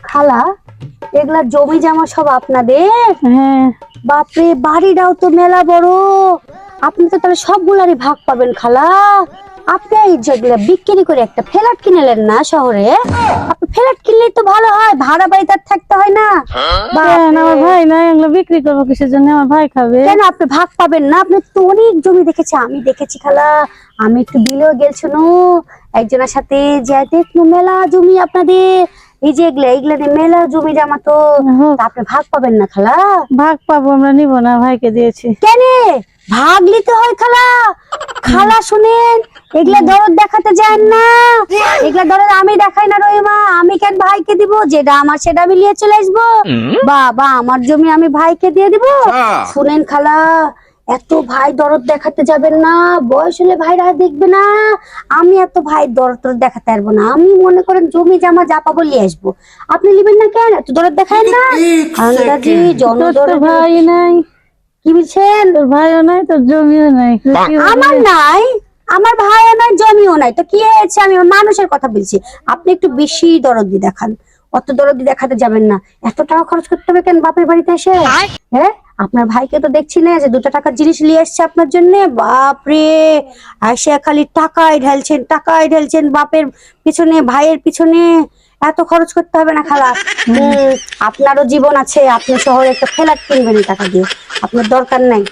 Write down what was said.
খালা, এগুলা জমি জমা সব আপনাদের? হ্যাঁ। বাপরে, বাড়িটাও তো মেলা বড়। আপনি তো তাহলে সবগুলারই ভাগ পাবেন খালা। আপনি এই যেগুলা বিক্রি করে একটা ফ্ল্যাট কিনেলেন না শহরে, আপনি ফ্ল্যাট কিনলেই তো ভালো হয়, ভাড়া বাড়িতে আর থাকতে হয় না। কেন বাপরে, আমার ভাই নাই, এগুলো বিক্রি করবো কিসের জন্য? আমার ভাই খাবে। কেন আপনি ভাগ পাবেন না? আপনি তো অনেক জমি দেখেছি, আমি দেখেছি খালা। আমি একটু বিলেও গেছিল একজনের সাথে, যে দেখবো মেলা জমি আপনাদের। এই যে এগুলা এগুলা দিয়ে মেলা জমি জমা তো। হোক, তা আপনি ভাগ পাবেন না খালা? ভাগ পাবো, আমরা নিব না, ভাইকে দিয়েছি। কেন ভাগ নিতে হয় খালা? খালা শুনেন, এগুলা দরদ দেখাতে যান না। এগুলা দরদ আমি দেখাই না রহিমা। আমি কেন ভাইকে দিব? যেটা আমার সেটা আমি নিয়ে চলে আসবো। বাবা, আমার জমি আমি ভাইকে দিয়ে দিব? শুনেন খালা, এত ভাই দরদ দেখাতে যাবেন না। বয়স হলে ভাইরা দেখবে না। আমি এত ভাই দরদ টরদ দেখাতে পারবো না। আমি মনে করেন জমি জামা যা পাবো নিয়ে আসবো। আপনি নেবেন না কেন? এত দরদ দেখায় না আন্দাজি তোর তো জনদরদ। ভাই নাই, কি বলছেন? তোর ভাইও নাই, তোর জমিও নাই, কি আমার বলবি? নাই, আমার ভাইও নাই, জমিও নাই, তো কি হয়েছে? আমি মানুষের কথা বলছি। আপনি একটু বেশি দরদি দেখান। অত দরদি দেখাতে যাবেন না। এত টাকা খরচ করতে হবে কেন বাপের বাড়িতে এসে? হ্যাঁ, আপনার ভাইকে তো দেখছি না যে 2টা টাকার জিনিস নিয়ে এসছে আপনার জন্য। বাপরে, আসে খালি টাকায় ঢালছেন, টাকায় ঢালছেন বাপের পিছনে, ভাইয়ের পিছনে। এত খরচ করতে হবে না খালা। আপনারও জীবন আছে, আপনি শহরে একটা ফ্ল্যাট কিনবেন এই টাকা দিয়ে। আপনার দরকার নাই।